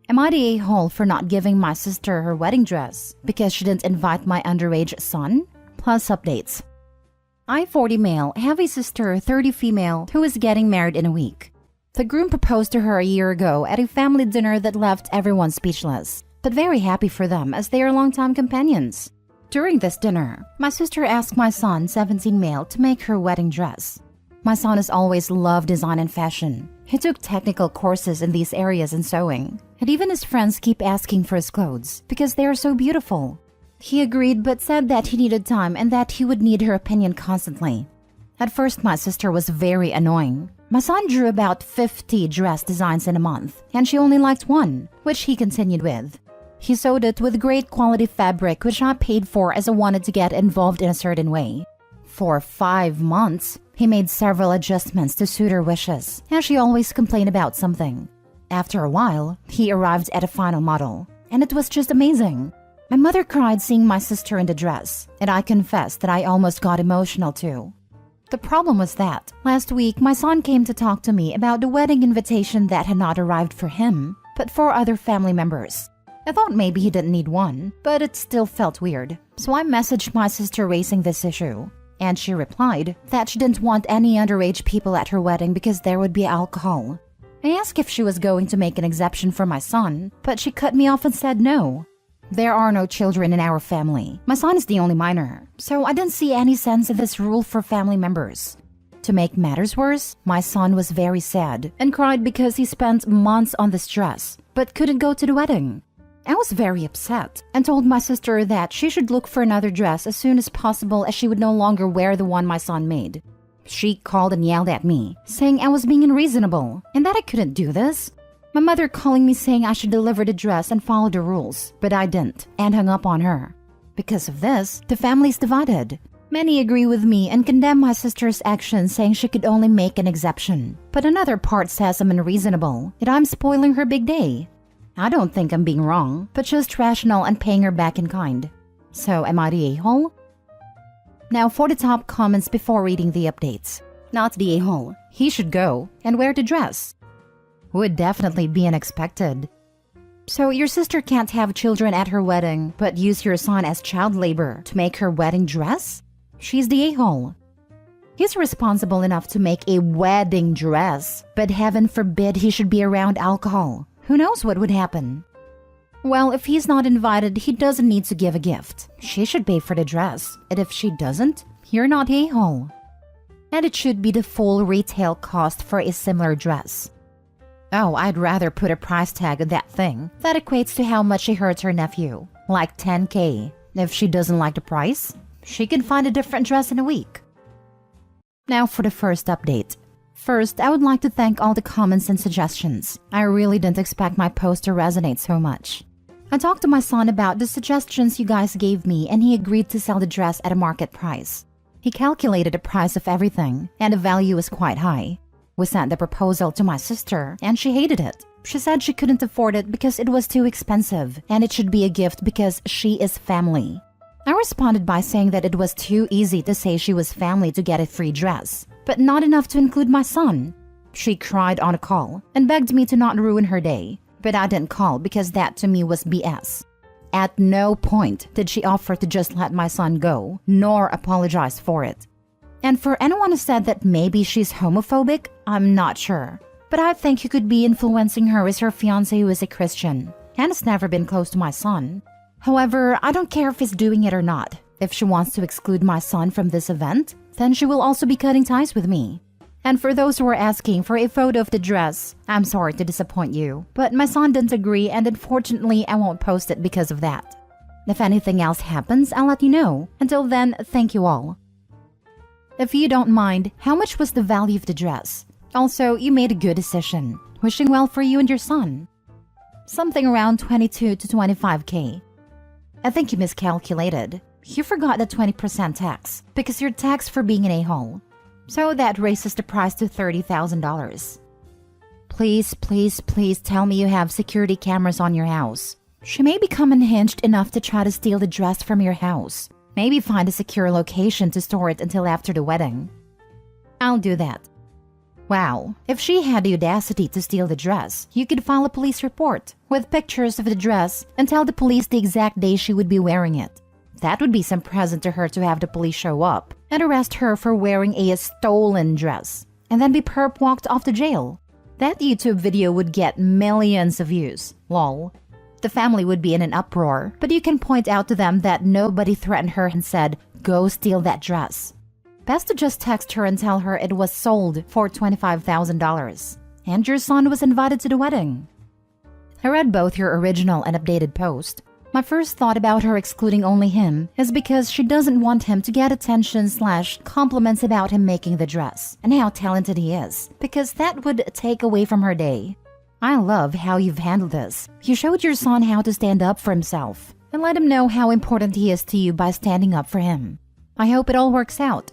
Am I the a-hole for not giving my sister her wedding dress because she didn't invite my underage son? Plus updates. I, 40 male, have a sister, 30 female, who is getting married in a week. The groom proposed to her a year ago at a family dinner that left everyone speechless, but very happy for them as they are longtime companions. During this dinner, my sister asked my son, 17 male, to make her wedding dress. My son has always loved design and fashion. He took technical courses in these areas and sewing, and even his friends keep asking for his clothes because they are so beautiful. He agreed but said that he needed time and that he would need her opinion constantly. At first, my sister was very annoying. My son drew about 50 dress designs in a month, and she only liked one, which he continued with. He sewed it with great quality fabric, which I paid for as I wanted to get involved in a certain way. For 5 months, he made several adjustments to suit her wishes, and she always complained about something. After a while, he arrived at a final model, and it was just amazing. My mother cried seeing my sister in the dress, and I confessed that I almost got emotional too. The problem was that, last week, my son came to talk to me about the wedding invitation that had not arrived for him, but for other family members. I thought maybe he didn't need one, but it still felt weird, so I messaged my sister raising this issue. And she replied that she didn't want any underage people at her wedding because there would be alcohol. I asked if she was going to make an exception for my son, but she cut me off and said no. There are no children in our family. My son is the only minor, so I didn't see any sense in this rule for family members. To make matters worse, my son was very sad and cried because he spent months on this dress, but couldn't go to the wedding. I was very upset and told my sister that she should look for another dress as soon as possible as she would no longer wear the one my son made. She called and yelled at me, saying I was being unreasonable and that I couldn't do this. My mother calling me saying I should deliver the dress and follow the rules, but I didn't and hung up on her. Because of this, the family's divided. Many agree with me and condemn my sister's actions, saying she could only make an exception. But another part says I'm unreasonable, that I'm spoiling her big day. I don't think I'm being wrong, but just rational and paying her back in kind. So am I the a-hole? Now for the top comments before reading the updates. Not the a-hole. He should go and wear the dress. Would definitely be unexpected. So your sister can't have children at her wedding, but use your son as child labor to make her wedding dress? She's the a-hole. He's responsible enough to make a wedding dress, but heaven forbid he should be around alcohol. Who knows what would happen? Well, if he's not invited, he doesn't need to give a gift. She should pay for the dress. And if she doesn't, you're not a-hole. And it should be the full retail cost for a similar dress. Oh, I'd rather put a price tag on that thing. That equates to how much she hurts her nephew. Like $10K. If she doesn't like the price, she can find a different dress in a week. Now for the first update. First, I would like to thank all the comments and suggestions. I really didn't expect my post to resonate so much. I talked to my son about the suggestions you guys gave me and he agreed to sell the dress at a market price. He calculated the price of everything and the value was quite high. We sent the proposal to my sister and she hated it. She said she couldn't afford it because it was too expensive and it should be a gift because she is family. I responded by saying that it was too easy to say she was family to get a free dress, but not enough to include my son. She cried on a call and begged me to not ruin her day, but I didn't call because that to me was BS. At no point did she offer to just let my son go, nor apologize for it. And for anyone who said that maybe she's homophobic, I'm not sure. But I think who could be influencing her is her fiancé who is a Christian and has never been close to my son. However, I don't care if he's doing it or not. If she wants to exclude my son from this event, then she will also be cutting ties with me. And for those who are asking for a photo of the dress, I'm sorry to disappoint you, but my son didn't agree and unfortunately I won't post it because of that. If anything else happens, I'll let you know. Until then, thank you all. If you don't mind, how much was the value of the dress? Also, you made a good decision. Wishing well for you and your son. Something around 22 to 25K. I think you miscalculated. You forgot the 20% tax because you're taxed for being an a-hole. So that raises the price to $30,000. Please, please, please tell me you have security cameras on your house. She may become unhinged enough to try to steal the dress from your house. Maybe find a secure location to store it until after the wedding. I'll do that. Wow, if she had the audacity to steal the dress, you could file a police report with pictures of the dress and tell the police the exact day she would be wearing it. That would be some present to her to have the police show up and arrest her for wearing a stolen dress and then be perp walked off to jail. That YouTube video would get millions of views. Lol. The family would be in an uproar, but you can point out to them that nobody threatened her and said, "Go steal that dress." Best to just text her and tell her it was sold for $25,000. And your son was invited to the wedding. I read both your original and updated post. My first thought about her excluding only him is because she doesn't want him to get attention/compliments about him making the dress and how talented he is, because that would take away from her day. I love how you've handled this. You showed your son how to stand up for himself and let him know how important he is to you by standing up for him. I hope it all works out.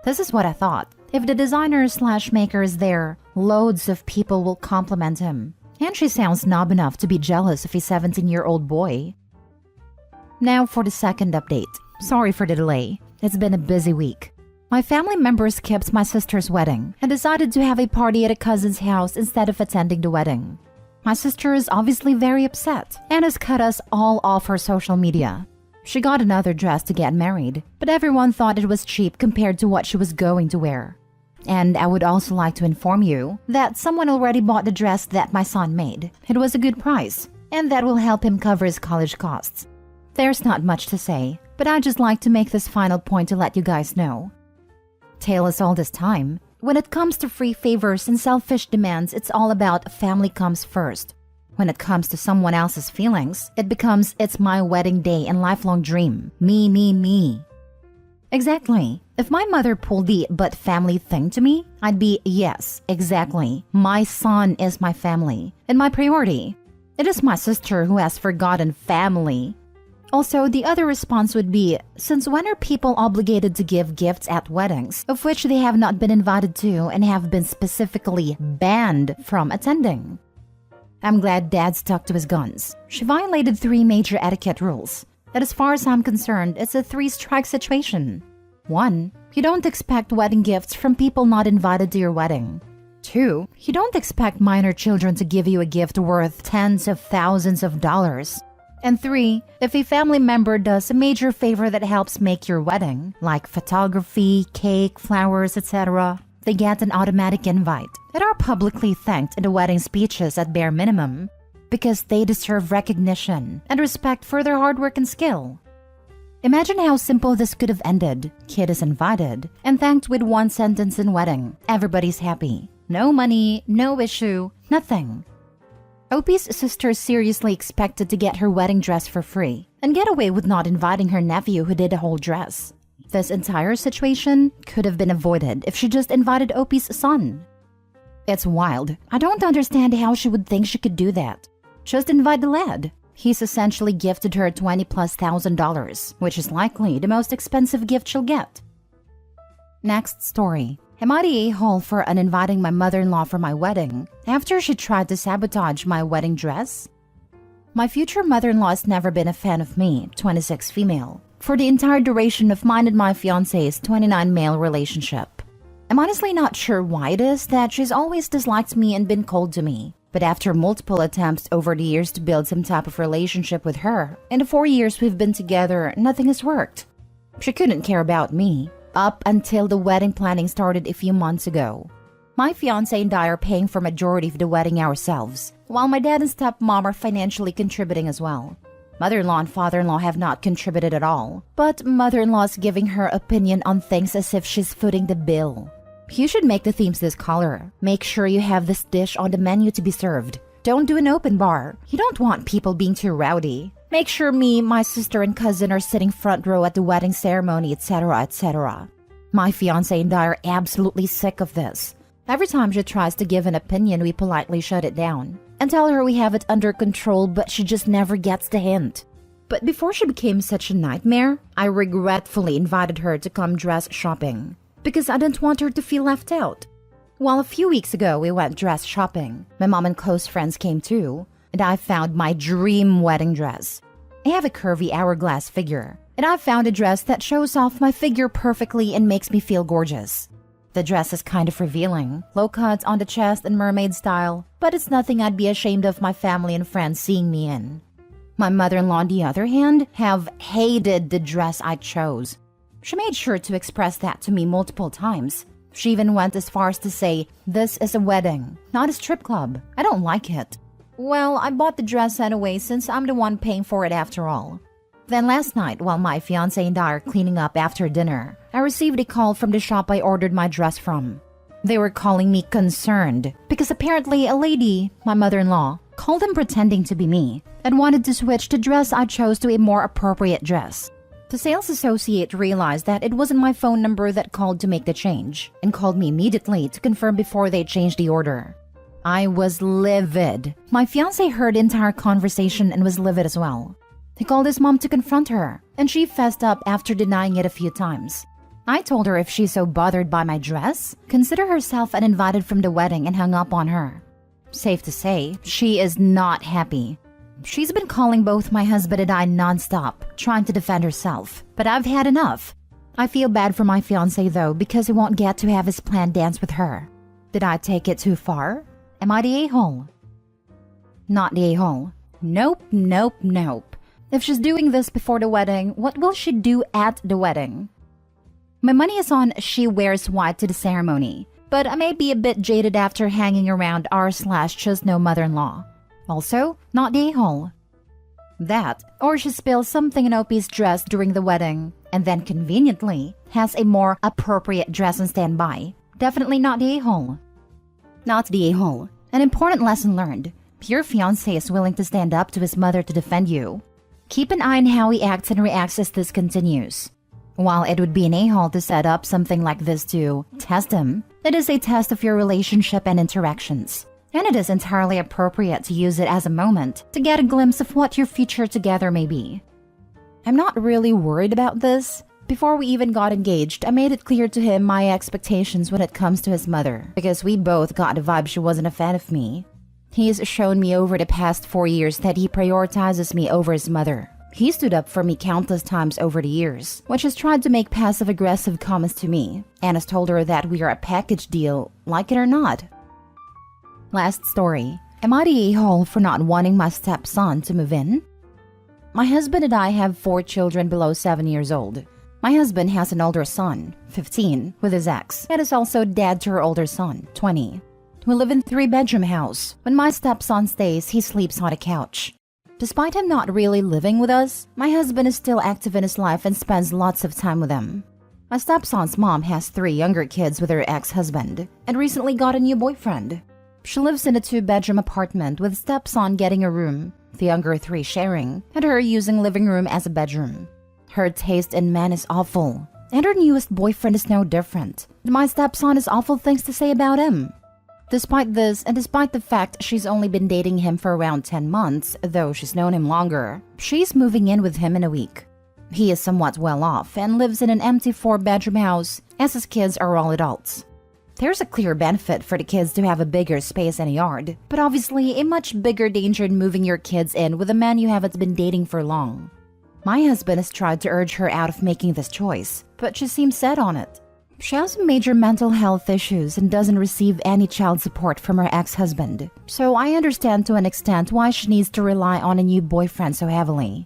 This is what I thought. If the designer/maker is there, loads of people will compliment him. And she sounds snob enough to be jealous of a 17-year-old boy. Now for the second update. Sorry for the delay. It's been a busy week. My family members skipped my sister's wedding and decided to have a party at a cousin's house instead of attending the wedding. My sister is obviously very upset and has cut us all off her social media. She got another dress to get married, but everyone thought it was cheap compared to what she was going to wear. And I would also like to inform you that someone already bought the dress that my son made. It was a good price, and that will help him cover his college costs. There's not much to say, but I'd just like to make this final point to let you guys know. Tale us all this time. When it comes to free favors and selfish demands, it's all about family comes first. When it comes to someone else's feelings, it becomes it's my wedding day and lifelong dream. Me, me, me. Exactly. If my mother pulled the but family thing to me, I'd be, yes, exactly. My son is my family and my priority. It is my sister who has forgotten family. Also, the other response would be, since when are people obligated to give gifts at weddings, of which they have not been invited to and have been specifically banned from attending? I'm glad Dad stuck to his guns. She violated 3 major etiquette rules. That as far as I'm concerned, it's a 3-strike situation. 1. You don't expect wedding gifts from people not invited to your wedding. 2. You don't expect minor children to give you a gift worth tens of thousands of dollars. And 3. If a family member does a major favor that helps make your wedding, like photography, cake, flowers, etc., they get an automatic invite and are publicly thanked in the wedding speeches at bare minimum, because they deserve recognition and respect for their hard work and skill. Imagine how simple this could have ended. Kid is invited and thanked with 1 sentence in wedding. Everybody's happy. No money, no issue, nothing. Opie's sister seriously expected to get her wedding dress for free and get away with not inviting her nephew who did the whole dress. This entire situation could have been avoided if she just invited Opie's son. It's wild. I don't understand how she would think she could do that. Just invite the lad. He's essentially gifted her $20,000+, which is likely the most expensive gift she'll get. Next story. Am I the a-hole for uninviting my mother-in-law for my wedding after she tried to sabotage my wedding dress? My future mother-in-law has never been a fan of me, 26 female, for the entire duration of mine and my fiancé's 29 male relationship. I'm honestly not sure why it is that she's always disliked me and been cold to me. But after multiple attempts over the years to build some type of relationship with her, in the 4 years we've been together, nothing has worked. She couldn't care about me, up until the wedding planning started a few months ago. My fiancé and I are paying for majority of the wedding ourselves, while my dad and stepmom are financially contributing as well. Mother-in-law and father-in-law have not contributed at all, but mother-in-law is giving her opinion on things as if she's footing the bill. You should make the themes this color. Make sure you have this dish on the menu to be served. Don't do an open bar. You don't want people being too rowdy. Make sure me, my sister, and cousin are sitting front row at the wedding ceremony, etc., etc. My fiancé and I are absolutely sick of this. Every time she tries to give an opinion, we politely shut it down and tell her we have it under control, but she just never gets the hint. But before she became such a nightmare, I regretfully invited her to come dress shopping, because I didn't want her to feel left out. Well, a few weeks ago, we went dress shopping. My mom and close friends came too, and I found my dream wedding dress. I have a curvy hourglass figure, and I found a dress that shows off my figure perfectly and makes me feel gorgeous. The dress is kind of revealing, low cut on the chest and mermaid style, but it's nothing I'd be ashamed of my family and friends seeing me in. My mother-in-law, on the other hand, have hated the dress I chose. She made sure to express that to me multiple times. She even went as far as to say, "This is a wedding, not a strip club. I don't like it." Well, I bought the dress anyway since I'm the one paying for it after all. Then last night, while my fiancé and I are cleaning up after dinner, I received a call from the shop I ordered my dress from. They were calling me concerned because apparently a lady, my mother-in-law, called them pretending to be me and wanted to switch the dress I chose to a more appropriate dress. The sales associate realized that it wasn't my phone number that called to make the change and called me immediately to confirm before they changed the order. I was livid. My fiancé heard the entire conversation and was livid as well. He called his mom to confront her, and she fessed up after denying it a few times. I told her if she's so bothered by my dress, consider herself uninvited from the wedding, and hung up on her. Safe to say, she is not happy. She's been calling both my husband and I nonstop, trying to defend herself, but I've had enough. I feel bad for my fiancé though because he won't get to have his planned dance with her. Did I take it too far? Am I the a-hole? Not the a-hole. Nope, nope, nope. If she's doing this before the wedding, what will she do at the wedding? My money is on she wears white to the ceremony, but I may be a bit jaded after hanging around r/just no mother-in-law. Also, not the a-hole. That, or she spills something in Opie's dress during the wedding, and then conveniently has a more appropriate dress on standby. Definitely not the a-hole. Not the a-hole. An important lesson learned. Your fiancé is willing to stand up to his mother to defend you. Keep an eye on how he acts and reacts as this continues. While it would be an a-hole to set up something like this to test him, it is a test of your relationship and interactions. And it is entirely appropriate to use it as a moment to get a glimpse of what your future together may be. I'm not really worried about this. Before we even got engaged, I made it clear to him my expectations when it comes to his mother, because we both got the vibe she wasn't a fan of me. He's shown me over the past 4 years that he prioritizes me over his mother. He stood up for me countless times over the years, which has tried to make passive-aggressive comments to me, and has told her that we are a package deal, like it or not. Last story. Am I the a-hole for not wanting my stepson to move in? My husband and I have 4 children below 7 years old. My husband has an older son, 15, with his ex, and is also dad to her older son, 20. We live in a 3-bedroom house. When my stepson stays, he sleeps on a couch. Despite him not really living with us, my husband is still active in his life and spends lots of time with him. My stepson's mom has 3 younger kids with her ex-husband and recently got a new boyfriend. She lives in a 2-bedroom apartment with stepson getting a room, the younger 3 sharing, and her using living room as a bedroom. Her taste in men is awful, and her newest boyfriend is no different. My stepson has awful things to say about him. Despite this, and despite the fact she's only been dating him for around 10 months, though she's known him longer, she's moving in with him in a week. He is somewhat well off and lives in an empty 4-bedroom house, as his kids are all adults. There's a clear benefit for the kids to have a bigger space and a yard, but obviously a much bigger danger in moving your kids in with a man you haven't been dating for long. My husband has tried to urge her out of making this choice, but she seems set on it. She has major mental health issues and doesn't receive any child support from her ex-husband, so I understand to an extent why she needs to rely on a new boyfriend so heavily.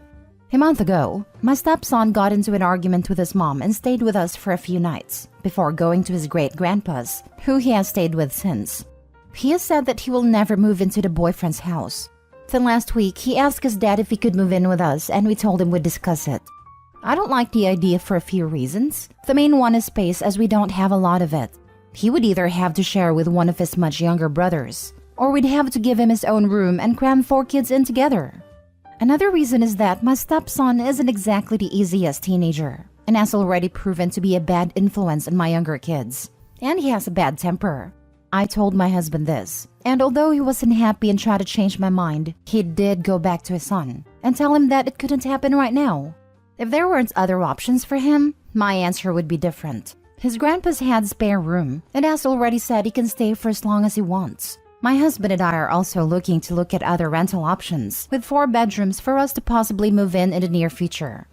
A month ago, my stepson got into an argument with his mom and stayed with us for a few nights, before going to his great-grandpa's, who he has stayed with since. He has said that he will never move into the boyfriend's house. Then last week, he asked his dad if he could move in with us, and we told him we'd discuss it. I don't like the idea for a few reasons. The main one is space, as we don't have a lot of it. He would either have to share with one of his much younger brothers, or we'd have to give him his own room and cram 4 kids in together. Another reason is that my stepson isn't exactly the easiest teenager, and has already proven to be a bad influence on my younger kids. And he has a bad temper. I told my husband this, and although he wasn't happy and tried to change my mind, he did go back to his son and tell him that it couldn't happen right now. If there weren't other options for him, my answer would be different. His grandpa's had spare room, and has already said he can stay for as long as he wants. My husband and I are also looking to look at other rental options, with 4 bedrooms for us to possibly move in the near future.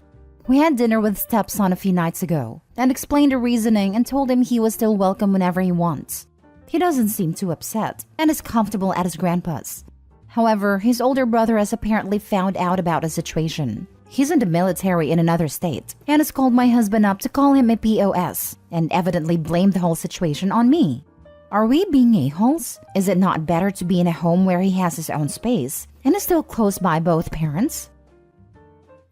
We had dinner with stepson a few nights ago and explained the reasoning and told him he was still welcome whenever he wants. He doesn't seem too upset and is comfortable at his grandpa's. However, his older brother has apparently found out about the situation. He's in the military in another state and has called my husband up to call him a POS and evidently blamed the whole situation on me. Are we being a-holes? Is it not better to be in a home where he has his own space and is still close by both parents?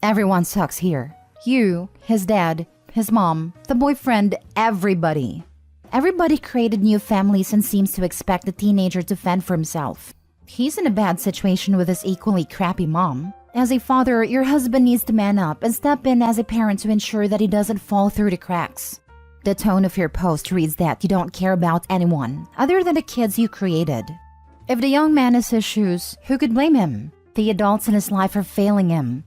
Everyone sucks here. You, his dad, his mom, the boyfriend, everybody. Everybody created new families and seems to expect the teenager to fend for himself. He's in a bad situation with his equally crappy mom. As a father, your husband needs to man up and step in as a parent to ensure that he doesn't fall through the cracks. The tone of your post reads that you don't care about anyone other than the kids you created. If the young man has issues, who could blame him? The adults in his life are failing him.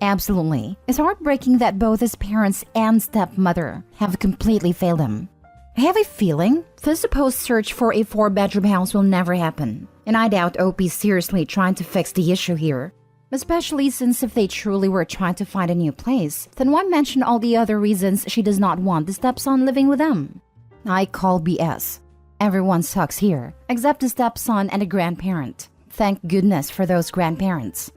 Absolutely. It's heartbreaking that both his parents and stepmother have completely failed him. I have a feeling the supposed search for a 4-bedroom house will never happen, and I doubt OP's seriously trying to fix the issue here. Especially since if they truly were trying to find a new place, then why mention all the other reasons she does not want the stepson living with them? I call BS. Everyone sucks here, except the stepson and the grandparent. Thank goodness for those grandparents.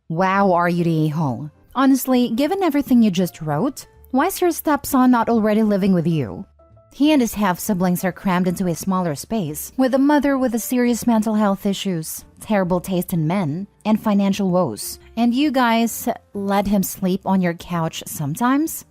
Wow, are you the a-hole? Honestly, given everything you just wrote, why is your stepson not already living with you? He and his half-siblings are crammed into a smaller space, with a mother with serious mental health issues, terrible taste in men, and financial woes. And you guys let him sleep on your couch sometimes?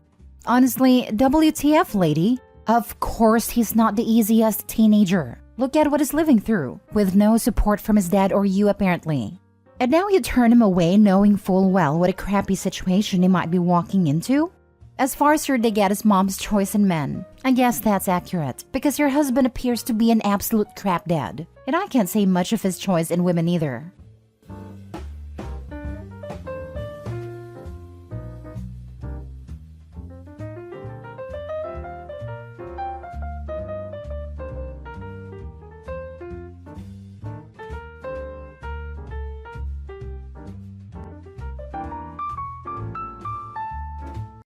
Honestly, WTF, lady? Of course he's not the easiest teenager. Look at what he's living through, with no support from his dad or you apparently. And now you turn him away knowing full well what a crappy situation he might be walking into? As far as your dig at his mom's choice in men, I guess that's accurate, because your husband appears to be an absolute crap dad, and I can't say much of his choice in women either.